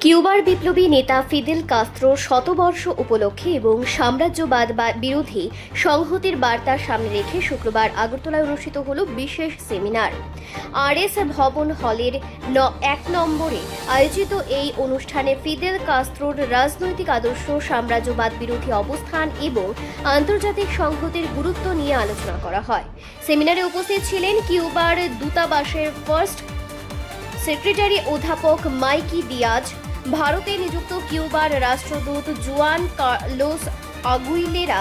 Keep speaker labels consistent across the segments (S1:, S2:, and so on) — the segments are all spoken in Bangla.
S1: কিউবার বিপ্লবী নেতা ফিদেল কাস্ত্রোর শতবর্ষ উপলক্ষে এবং সাম্রাজ্যবাদ বিরোধী সংহতির বার্তা সামনে রেখে শুক্রবার আগরতলায় অনুষ্ঠিত হল বিশেষ সেমিনার। আরএস ভবন হলের ১ নম্বরে আয়োজিত এই অনুষ্ঠানে ফিদেল কাস্ত্রোর রাজনৈতিক আদর্শ, সাম্রাজ্যবাদ বিরোধী অবস্থান এবং আন্তর্জাতিক সংহতির গুরুত্ব নিয়ে আলোচনা করা হয়। সেমিনারে উপস্থিত ছিলেন কিউবার দূতাবাসের ফার্স্ট সেক্রেটারি অধ্যাপক মাইকি দিয়াজ, ভারতে নিযুক্ত কিউবার রাষ্ট্রদূত জুয়ান কার্লোস আগুইলেরা,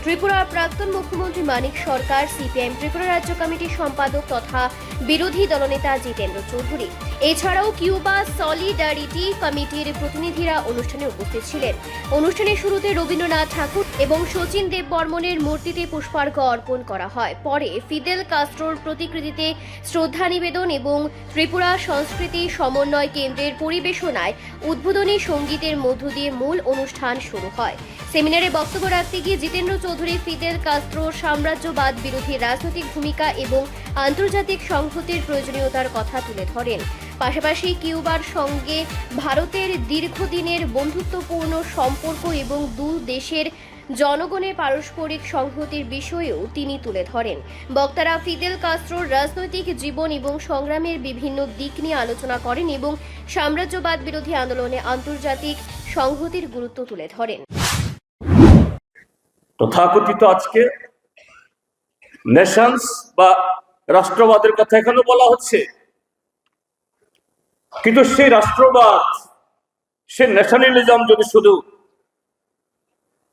S1: ত্রিপুরার প্রাক্তন মুখ্যমন্ত্রী মানিক সরকার, সিপিআইএম ত্রিপুরা রাজ্য কমিটির সম্পাদক তথা বিরোধী দলনেতা জিতেন্দ্র চৌধুরী। এছাড়াও কিউবা সলিডারিটি কমিটির প্রতিনিধিরা অনুষ্ঠানে উপস্থিত ছিলেন। অনুষ্ঠানের শুরুতে রবীন্দ্রনাথ ঠাকুর এবং শচীন দেব বর্মনের মূর্তিতে পুষ্পার্ঘ্য অর্পণ করা হয়। পরে ফিদেল কাস্ত্রোর প্রতিকৃতিতে শ্রদ্ধা নিবেদন এবং ত্রিপুরা সংস্কৃতি সমন্বয় কেন্দ্রের পরিবেশনায় উদ্বোধনী সঙ্গীতের মধ্য দিয়ে মূল অনুষ্ঠান শুরু হয়। সেমিনারে বক্তব্য রাখতে গিয়ে জিতেন্দ্র চৌধুরী ফিদেল কাস্ত্রোর সাম্রাজ্যবাদ বিরোধী রাজনৈতিক ভূমিকা এবং আন্তর্জাতিক সংহতির প্রয়োজনীয়তার কথা তুলে ধরেন। পাশাপাশি কিউবার সঙ্গে ভারতের দীর্ঘদিনের বন্ধুত্বপূর্ণ সম্পর্ক এবং দুই দেশের জনগণের পারস্পরিক সংহতির বিষয়েও তিনি তুলে ধরেন। বক্তারা ফিদেল কাস্ত্রোর রাজনৈতিক জীবন এবং সংগ্রামের বিভিন্ন দিক নিয়ে আলোচনা করেন এবং সাম্রাজ্যবাদ বিরোধী আন্দোলনে আন্তর্জাতিক সংহতির গুরুত্ব তুলে ধরেন।
S2: তথাকথিত আজকে নেশনস বা রাষ্ট্রবাদের কথা এখানে বলা হচ্ছে, কিন্তু সেই রাষ্ট্রবাদ, সে ন্যাশনালিজম যদি শুধু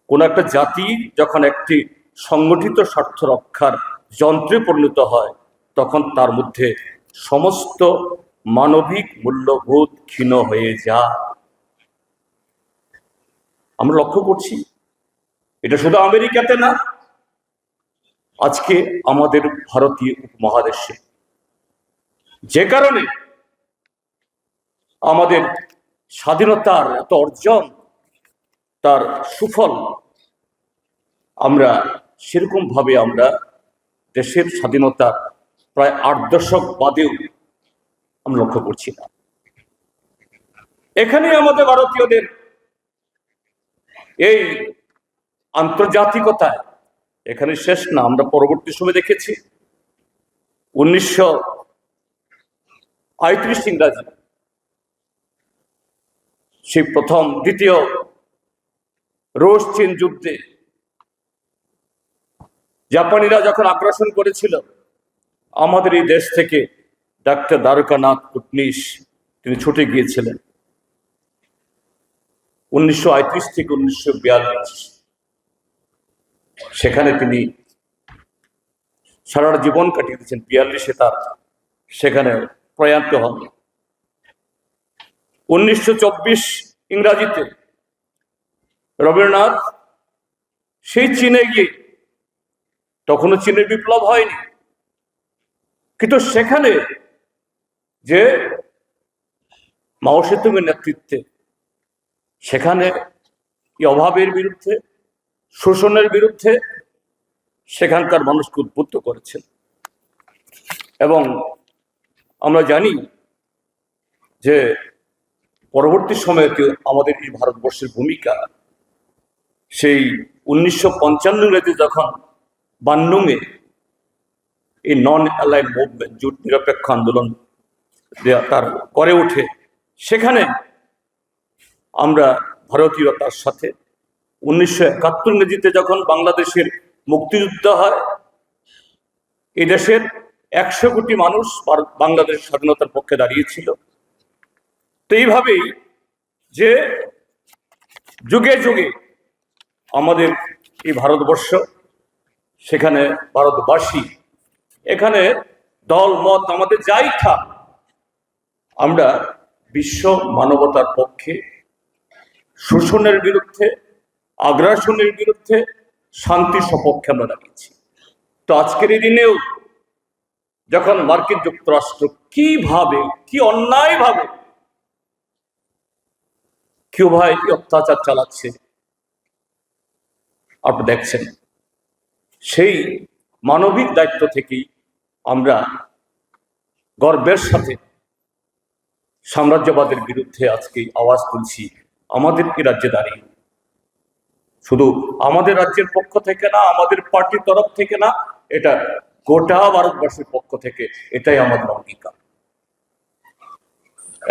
S2: কোন একটা জাতি যখন একটি সংগঠিত স্বার্থ রক্ষার যন্ত্রে পরিণত হয়, তখন তার মধ্যে সমস্ত মানবিক মূল্যবোধ ক্ষীণ হয়ে যায়। আমরা লক্ষ্য করছি এটা শুধু আমেরিকাতে না, আজকে আমাদের ভারতীয় উপমহাদেশে, যে কারণে আমাদের স্বাধীনতার এত অর্জন, তার সুফল আমরা সেরকম ভাবে আমরা দেশের স্বাধীনতা প্রায় ৮ দশক বাদেও আমরা লক্ষ্য করছি না। এখানে আমাদের ভারতীয়দের এই আন্তর্জাতিকতায় এখানে শেষ না। আমরা পরবর্তী সময় দেখেছি 1938 ইংরাজি সেই প্রথম দ্বিতীয় রুশ চীন যুদ্ধে জাপানিরা যখন আগ্রাসন করেছিল, আমাদের এই দেশ থেকে ডাক্তার দ্বারকানাথ কুটনিশ তিনি ছুটে গিয়েছিলেন 1938 থেকে 1942। সেখানে তিনি সারা জীবন কাটিয়ে দিয়েছেন। 42-এ তার সেখানে প্রয়াত হন। 1924 ইংরাজিতে রবীন্দ্রনাথ সেই চীনে গিয়ে, তখনও চীনের বিপ্লব হয়নি, কিন্তু সেখানে যে মাও সেতুংয়ের নেতৃত্বে সেখানে এই অভাবের বিরুদ্ধে, শোষণের বিরুদ্ধে সেখানকার মানুষকে উদ্বুদ্ধ করেছেন। এবং আমরা জানি যে পরবর্তী সময়ে আমাদের এই ভারতবর্ষের ভূমিকা সেই 1955 যখন বান্নুংয়ে এই নন অ্যালাইড মুভমেন্ট, জোট নিরপেক্ষ আন্দোলন তার করে ওঠে, সেখানে আমরা ভারতীয়তার সাথে 1971 ইংরেজিতে যখন বাংলাদেশের মুক্তিযুদ্ধ হয়, এই দেশের 100 কোটি মানুষ বাংলাদেশের স্বাধীনতার পক্ষে দাঁড়িয়েছিল। তো এইভাবেই যে যুগে যুগে আমাদের এই ভারতবর্ষ, সেখানে ভারতবাসী, এখানে দল মত আমাদের যাই থাক, আমরা বিশ্ব মানবতার পক্ষে, শোষণের বিরুদ্ধে, আগ্রাসনের বিরুদ্ধে, শান্তি সপক্ষে আমরা দাঁড়িয়েছি। তো আজকের এই দিনেও যখন মার্কিন যুক্তরাষ্ট্র কিভাবে, কি অন্যায়ভাবে কিউবায় অত্যাচার চালাচ্ছে আপনি দেখছেন, সেই মানবিক দায়িত্ব থেকেই আমরা গর্বের সাথে সাম্রাজ্যবাদের বিরুদ্ধে আজকে আওয়াজ তুলছি আমাদের কি রাজ্যে দাঁড়িয়ে, শুধু আমাদের রাজ্যের পক্ষ থেকে না, আমাদের পার্টির তরফ থেকে না, এটা গোটা ভারতবর্ষের পক্ষ থেকে এটাই আমাদের অঙ্গীকার।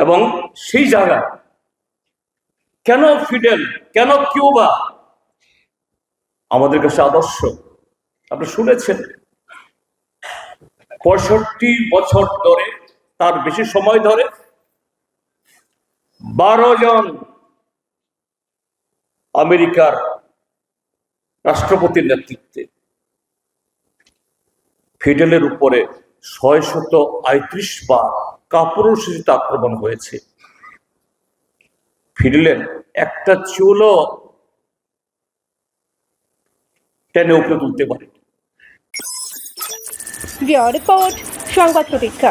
S2: এবং সেই জায়গায় কেন ফিডেল, কেন কিউবা আমাদের কাছে আদর্শ? আপনি শুনেছেন 65 বছর ধরে, তার বেশি সময় ধরে 12 জন আমেরিকার রাষ্ট্রপতির নেতৃত্বে ফিডেলের উপরে 635 বার কাপুরুষোচিত আক্রমণ হয়েছে। ফিডেলের একটা চুলও টেনে উপরে তুলতে পারে।
S3: ব্যুরো রিপোর্ট, সংবাদ প্রতীক্ষা।